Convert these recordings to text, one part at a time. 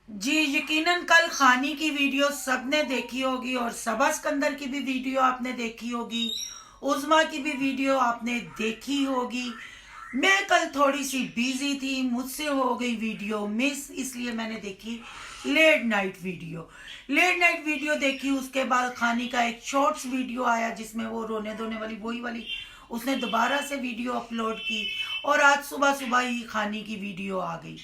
जी, यकीनन कल खानी की वीडियो सबने देखी होगी और सबा सिकंदर की भी वीडियो आपने देखी होगी, उज़्मा की भी वीडियो आपने देखी होगी। मैं कल थोड़ी सी बिजी थी, मुझसे हो गई वीडियो मिस, इसलिए मैंने देखी late night video. Late night video देखी, उसके बाद खानी का एक शॉर्ट्स वीडियो आया जिसमें वो रोने धोने वाली वही वाली उसने दोबारा से वीडियो अपलोड की और आज सुबह सुबह ही खानी की वीडियो आ गई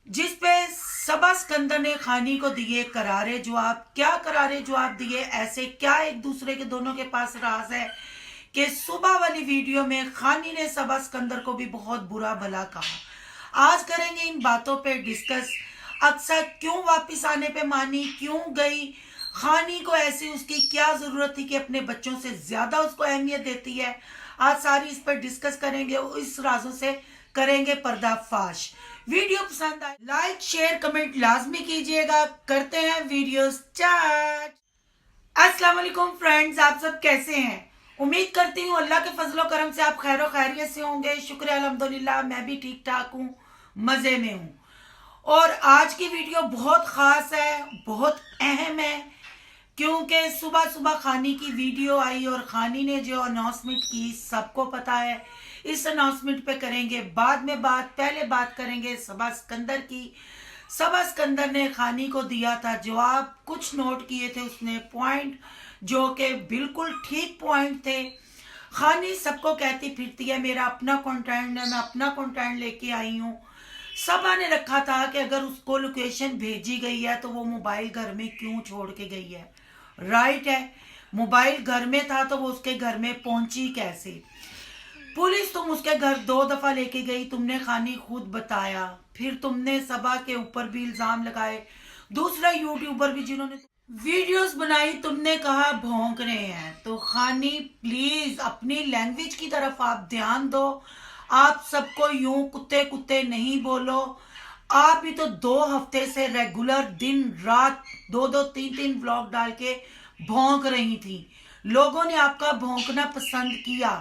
जिस पे सबा सिकंदर ने खानी को दिए करारे जवाब। क्या करारे जवाब दिए, ऐसे क्या एक दूसरे के दोनों के पास राज है कि सुबह वाली वीडियो में खानी ने सबा सिकंदर को भी बहुत बुरा भला कहा। आज करेंगे इन बातों पे डिस्कस। अक्सर क्यों वापस आने पे मानी, क्यों गई, खानी को ऐसी उसकी क्या जरूरत थी कि अपने बच्चों से ज्यादा उसको अहमियत देती है। आज सारी इस पर डिस्कस करेंगे और इस राजों से करेंगे पर्दाफाश। वीडियो पसंद आए लाइक शेयर कमेंट लाजमी कीजिएगा। करते हैं वीडियो स्टार्ट। अस्सलाम वालेकुम फ्रेंड्स, आप सब कैसे हैं? उम्मीद करती हूँ अल्लाह के फजलो करम से आप खैर खैरियत से होंगे। शुक्र है अल्हम्दुलिल्लाह, मैं भी ठीक ठाक हूँ, मज़े में हूँ। और आज की वीडियो बहुत ख़ास है, बहुत अहम है, क्योंकि सुबह सुबह खानी की वीडियो आई और खानी ने जो अनाउंसमेंट की सबको पता है। इस अनाउंसमेंट पे करेंगे बाद में बात, पहले बात करेंगे सबा सिकंदर की। सबा सिकंदर ने खानी को दिया था जवाब, कुछ नोट किए थे उसने पॉइंट जो कि बिल्कुल ठीक पॉइंट थे। खानी सबको कहती फिरती है मेरा अपना कंटेंट है, मैं अपना कंटेंट लेके आई हूँ। सबा ने रखा था कि अगर उसको लोकेशन भेजी गई है तो वो मोबाइल घर में क्यों छोड़ के गई है। राइट है, मोबाइल घर में था तो वो उसके घर में पहुंची कैसे। पुलिस तुम उसके घर 2 दफा लेके गई, तुमने खानी खुद बताया। फिर तुमने सबा के ऊपर भी इल्जाम लगाए, दूसरा यूट्यूबर भी जिन्होंने वीडियोस बनाई, तुमने कहा भौंक रहे हैं। तो खानी प्लीज अपनी लैंग्वेज की तरफ आप ध्यान दो। आप सबको यूं कुत्ते कुत्ते नहीं बोलो। आप ही तो 2 हफ्ते से रेगुलर दिन रात दो दो तीन तीन व्लॉग डाल के भौंक रही थी। लोगों ने आपका भौंकना पसंद किया।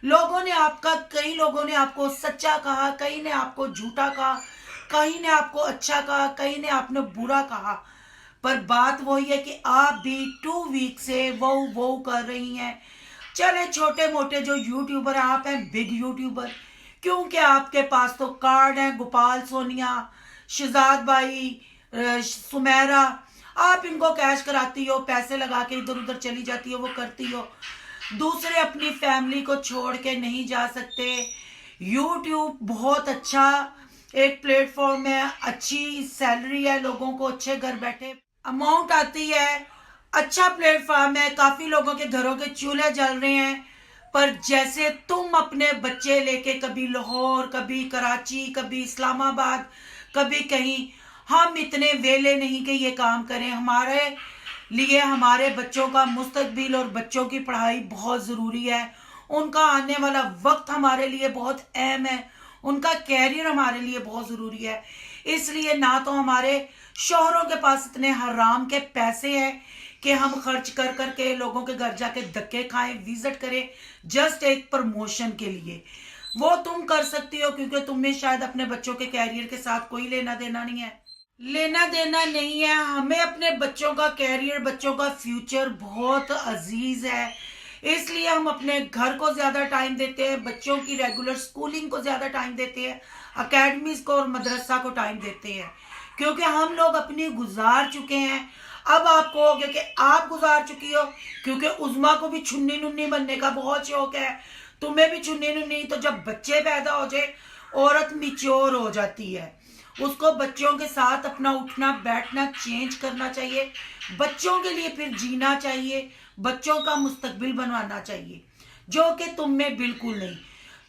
लोगों ने आपका, कई लोगों ने आपको सच्चा कहा, कई ने आपको झूठा कहा, कई ने आपको अच्छा कहा, कई ने आपने बुरा कहा। पर बात वही है कि आप भी 2 वीक से वो कर रही हैं। चले छोटे मोटे जो यूट्यूबर, आप हैं बिग यूट्यूबर, क्योंकि आपके पास तो कार्ड है। गोपाल सोनिया, शहजाद भाई, सुमेरा, आप इनको कैश कराती हो, पैसे लगा के इधर उधर चली जाती हो, वो करती हो। दूसरे अपनी फैमिली को छोड़ के नहीं जा सकते। यूट्यूब बहुत अच्छा एक प्लेटफॉर्म है, अच्छी सैलरी है, लोगों को अच्छे घर बैठे अमाउंट आती है, अच्छा प्लेटफॉर्म है, काफी लोगों के घरों के चूल्हे जल रहे हैं। पर जैसे तुम अपने बच्चे लेके कभी लाहौर, कभी कराची, कभी इस्लामाबाद, कभी कहीं, हम इतने वेले नहीं कि ये काम करें। हमारे लिए हमारे बच्चों का मुस्तकबिल और बच्चों की पढ़ाई बहुत ज़रूरी है। उनका आने वाला वक्त हमारे लिए बहुत अहम है, उनका कैरियर हमारे लिए बहुत ज़रूरी है। इसलिए ना तो हमारे शोहरों के पास इतने हराम के पैसे हैं कि हम खर्च कर करके लोगों के घर जाके धक्के खाएं, विजिट करें जस्ट एक प्रमोशन के लिए। वो तुम कर सकती हो क्योंकि तुम्हें शायद अपने बच्चों के कैरियर के साथ कोई लेना देना नहीं है। लेना देना नहीं है, हमें अपने बच्चों का कैरियर, बच्चों का फ्यूचर बहुत अजीज है। इसलिए हम अपने घर को ज्यादा टाइम देते हैं, बच्चों की रेगुलर स्कूलिंग को ज्यादा टाइम देते हैं, अकेडमीज को और मदरसा को टाइम देते हैं, क्योंकि हम लोग अपनी गुजार चुके हैं। अब आप कहोगे कि आप गुजार चुकी हो, क्योंकि उज़्मा को भी छुन्नी नुन्नी बनने का बहुत शौक है, तुम्हें भी छुन्नी नुन्नी। तो जब बच्चे पैदा हो जाए औरत मिच्योर हो जाती है, उसको बच्चों के साथ अपना उठना बैठना चेंज करना चाहिए, बच्चों के लिए फिर जीना चाहिए, बच्चों का मुस्तकबिल बनवाना चाहिए, जो कि तुम में बिल्कुल नहीं।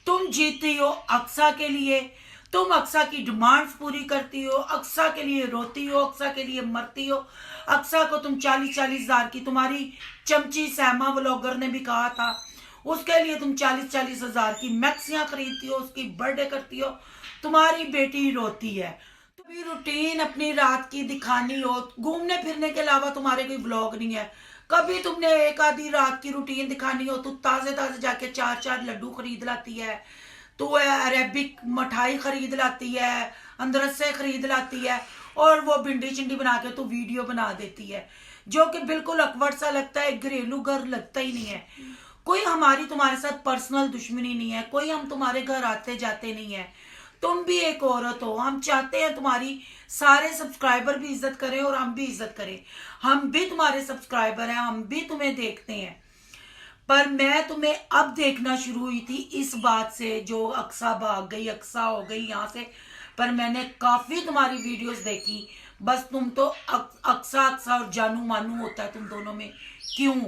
तुम जीती हो अक्सा के लिए, तुम अक्सा की डिमांड्स पूरी करती हो, अक्सा के लिए रोती हो, अक्सा के लिए मरती हो। अक्सा को तुम 40-40 हज़ार की, तुम्हारी चमची सैमा व्लॉगर ने भी कहा था, उसके लिए तुम 40-40 हज़ार की मैक्सियां खरीदती हो, उसकी बर्थडे करती हो, तुम्हारी बेटी रोती है। कभी रूटीन अपनी रात की दिखानी हो, घूमने फिरने के अलावा तुम्हारे कोई ब्लॉग नहीं है, कभी तुमने एक आधी रात की रूटीन दिखानी हो तो ताजे ताजे जाके 4-4 लड्डू खरीद लाती है, तो अरेबिक मिठाई खरीद लाती है, अंदर से खरीद लाती है और वो भिंडी चिंडी बना के तू वीडियो बना देती है, जो कि बिल्कुल अकवर्ड सा लगता है, घरेलू घर लगता ही नहीं है। कोई हमारी तुम्हारे साथ पर्सनल दुश्मनी नहीं है, कोई हम तुम्हारे घर आते जाते नहीं है। तुम भी एक औरत हो, हम चाहते हैं तुम्हारी सारे सब्सक्राइबर भी इज्जत करें और हम भी इज्जत करें। हम भी तुम्हारे सब्सक्राइबर हैं, हम भी तुम्हें देखते हैं। पर मैं तुम्हें अब देखना शुरू हुई थी इस बात से, जो अक्सा भाग गई, अक्सा हो गई यहाँ से। पर मैंने काफी तुम्हारी वीडियोस देखी, बस तुम तो अक्सा अक्सा और जानू मानू होता है तुम दोनों में। क्यों,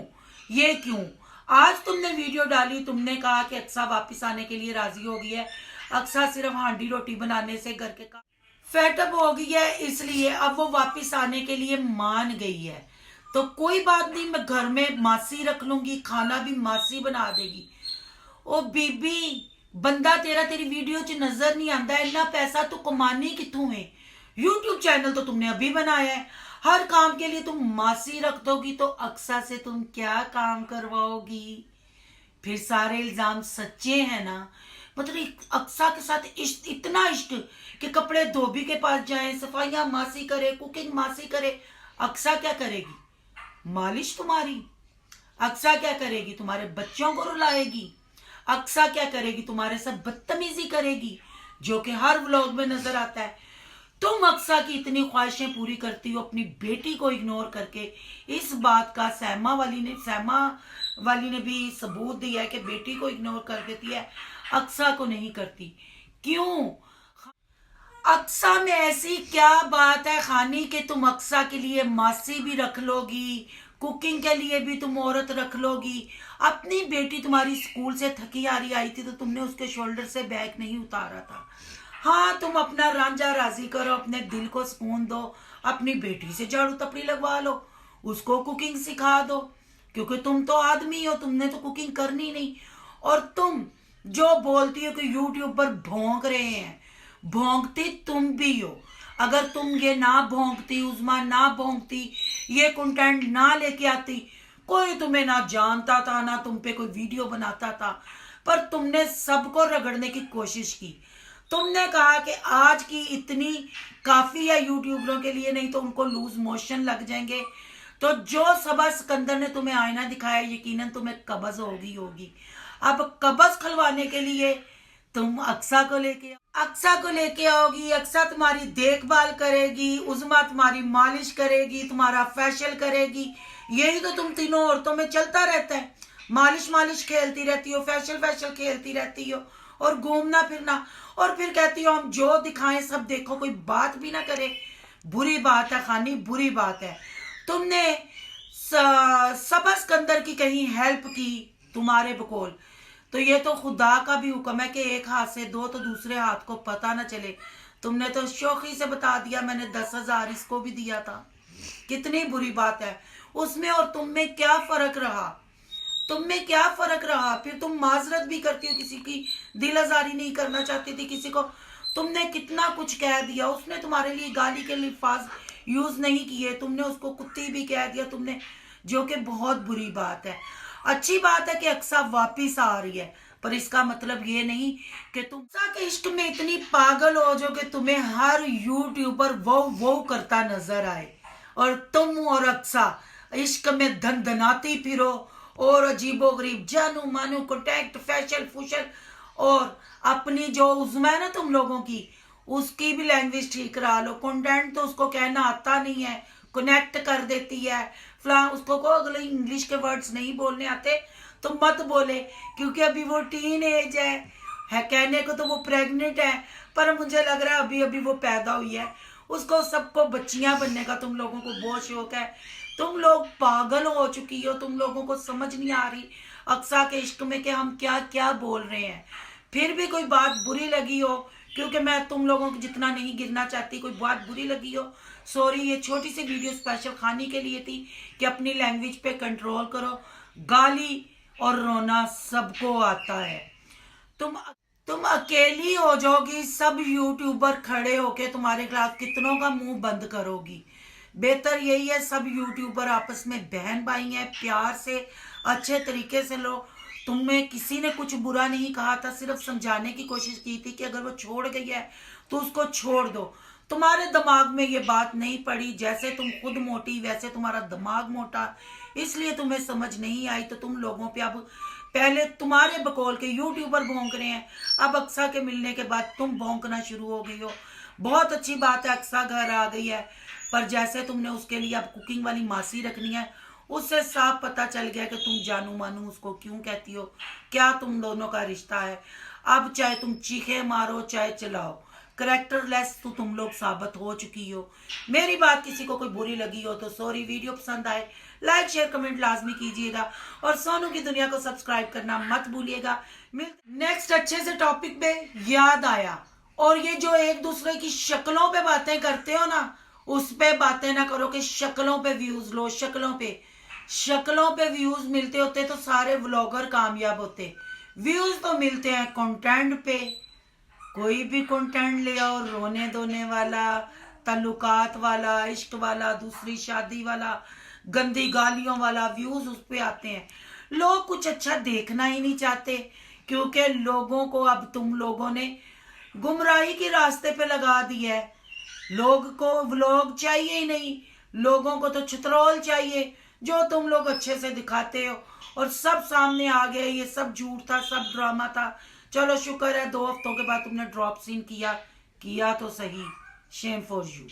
ये क्यों? आज तुमने वीडियो डाली, तुमने कहा कि अक्सा वापस आने के लिए राजी हो गई है। अक्सा सिर्फ हांडी रोटी बनाने से घर के काम फेटअप हो गई है, इसलिए अब वो वापस आने के लिए मान गई है। तो कोई बात नहीं, मैं घर में मासी रख लूंगी, खाना भी मासी बना देगी। ओ बीबी, बंदा तेरा तेरी वीडियो च नजर नहीं आता, इतना पैसा तू कमानी कितों है? यूट्यूब चैनल तो तुमने अभी बनाया है, हर काम के लिए तुम मासी रख दोगी, तो अक्सा से तुम क्या काम करवाओगी? फिर सारे इल्जाम सच्चे हैं ना? मतलब अक्सा के साथ इश्क, इतना इश्क कि कपड़े धोबी के पास जाए, सफाइयां मासी करे, कुकिंग मासी करे। अक्सा क्या करेगी? मालिश तुम्हारी। अक्सा क्या करेगी? तुम्हारे बच्चों को रुलाएगी। अक्सा क्या करेगी? तुम्हारे साथ बदतमीजी करेगी, जो कि हर व्लॉग में नजर आता है। तुम अक्सा की इतनी ख्वाहिशें पूरी करती हो अपनी बेटी को इग्नोर करके। इस बात का सैमा वाली ने भी सबूत दिया है कि बेटी को इग्नोर कर देती है, अक्सा को नहीं करती। क्यों? अक्सा में ऐसी क्या बात है खानी कि तुम अक्सा के लिए मासी भी रख लोगी, कुकिंग के लिए भी तुम औरत रख लोगी? अपनी बेटी तुम्हारी स्कूल से थकी हारी आई थी तो तुमने उसके शोल्डर से बैग नहीं उतारा था। हाँ, तुम अपना रांझा राजी करो, अपने दिल को सुकून दो, अपनी बेटी से झाड़ू तपड़ी लगवा लो, उसको कुकिंग सिखा दो, क्योंकि तुम तो आदमी हो, तुमने तो कुकिंग करनी नहीं। और तुम जो बोलती हो कि यूट्यूब पर भौंक रहे हैं, भौंकती तुम भी हो। अगर तुम ये ना भौंकती, उज़मा ना भौंकती, ये कंटेंट ना लेके आती, कोई तुम्हें ना जानता था, ना तुम पे कोई वीडियो बनाता था। पर तुमने सबको रगड़ने की कोशिश की। तुमने कहा कि आज की इतनी काफी है यूट्यूबरों के लिए, नहीं तो उनको लूज मोशन लग जाएंगे। तो जो सबा सिकंदर ने तुम्हें आईना दिखाया, यकीनन तुम्हें कब्ज होगी। अब कब्ज खलवाने के लिए तुम अक्सा को लेके आओगी। अक्सा तुम्हारी देखभाल करेगी, उज़मा तुम्हारी मालिश करेगी, तुम्हारा फेशियल करेगी। यही तो तुम तीनों औरतों में चलता रहता है, मालिश खेलती रहती हो, फेशियल खेलती रहती हो, और घूमना फिरना। और फिर कहती हो हम जो दिखाएं सब देखो, कोई बात भी ना करे। बुरी बात है खानी, बुरी बात है। तुमने सबा सिकंदर की कहीं हेल्प की तुम्हारे बकौल, तो ये तो खुदा का भी हुक्म है कि एक हाथ से दो तो दूसरे हाथ को पता ना चले। तुमने तो शौकी से बता दिया, मैंने 10,000 इसको भी दिया था। कितनी बुरी बात है उसमें, और तुम में क्या फर्क रहा? फिर तुम माजरत भी करती हो, किसी की दिल आजारी नहीं करना चाहती थी किसी को। तुमने कितना कुछ कह दिया, उसने तुम्हारे लिए गाली के अल्फाज यूज नहीं किए, तुमने उसको कुत्ती भी कह दिया तुमने, जो कि बहुत बुरी बात है। अच्छी बात है कि अक्सा वापिस आ रही है, पर इसका मतलब ये नहीं कि तुम अक्सा के इश्क में इतनी पागल हो जो कि तुम्हें हर यूट्यूबर वो करता नजर आए, और तुम और अक्सा इश्क में धनधनाती फिरो, और अजीबो गरीब जानू मानू कॉन्टैक्ट फेशियल फूशल, और अपनी जो उज़्मा है ना तुम लोगों की, उसकी भी लैंग्वेज ठीक करा लो। कंटेंट तो उसको कहना आता नहीं है, कनेक्ट कर देती है फलां। उसको को अगले इंग्लिश के वर्ड्स नहीं बोलने आते तो मत बोले, क्योंकि अभी वो टीन एज है कहने को तो वो प्रेग्नेंट है, पर मुझे लग रहा है अभी अभी वो पैदा हुई है। उसको सबको बच्चियां बनने का तुम लोगों को बहुत शौक है। तुम लोग पागल हो चुकी हो, तुम लोगों को समझ नहीं आ रही अक्सा के इश्क में कि हम क्या क्या बोल रहे हैं। फिर भी कोई बात बुरी लगी हो, क्योंकि मैं तुम लोगों को जितना नहीं गिरना चाहती, कोई बात बुरी लगी हो, सॉरी। ये छोटी सी वीडियो स्पेशल खाने के लिए थी कि अपनी लैंग्वेज पे कंट्रोल करो। गाली और रोना सबको आता है। तुम अकेली हो जाओगी, सब यूट्यूबर खड़े होके तुम्हारे खिलाफ कितनों का मुंह बंद करोगी। बेहतर यही है सब यूट्यूबर आपस में बहन भाई हैं, प्यार से अच्छे तरीके से लो। तुम्हें किसी ने कुछ बुरा नहीं कहा था, सिर्फ समझाने की कोशिश की थी कि अगर वो छोड़ गई है तो उसको छोड़ दो। तुम्हारे दिमाग में ये बात नहीं पड़ी, जैसे तुम खुद मोटी वैसे तुम्हारा दिमाग मोटा, इसलिए तुम्हें समझ नहीं आई। तो तुम लोगों पे अब, पहले तुम्हारे बकौल के यूट्यूबर भौंक रहे हैं, अब अक्सा के मिलने के बाद तुम भौंकना शुरू हो गई हो। बहुत अच्छी बात है, अक्सा घर आ गई है, पर जैसे तुमने उसके लिए अब कुकिंग वाली मासी रखनी है, उससे साफ पता चल गया कि तुम जानू मानू उसको क्यों कहती हो, क्या तुम दोनों का रिश्ता है। अब चाहे तुम चीखे मारो चाहे चलाओ, करेक्टरलेस तो तुम लोग साबित हो चुकी हो। मेरी बात किसी को कोई बुरी लगी हो तो सॉरी। वीडियो पसंद आए लाइक शेयर कमेंट लाजमी कीजिएगा और सोनू की दुनिया को सब्सक्राइब करना मत भूलिएगा। नेक्स्ट अच्छे से टॉपिक पे याद आया, और ये जो एक दूसरे की शक्लों पे बातें करते हो ना, उस पे बातें ना करो कि शक्लों पे व्यूज लो। शक्लों पे व्यूज मिलते होते तो सारे व्लॉगर कामयाब होते। व्यूज तो मिलते हैं कंटेंट पे। कोई भी कंटेंट ले आओ, रोने धोने वाला, ताल्लुकात वाला, इश्क वाला, दूसरी शादी वाला, गंदी गालियों वाला, व्यूज उस पे आते हैं। लोग कुछ अच्छा देखना ही नहीं चाहते, क्योंकि लोगों को अब तुम लोगों ने गुमराही के रास्ते पे लगा दिया है। लोग को व्लॉग चाहिए ही नहीं, लोगों को तो चित्रोल चाहिए, जो तुम लोग अच्छे से दिखाते हो। और सब सामने आ गया, ये सब झूठ था, सब ड्रामा था। चलो शुक्र है 2 हफ्तों के बाद तुमने ड्रॉप सीन किया तो सही। Shem for you.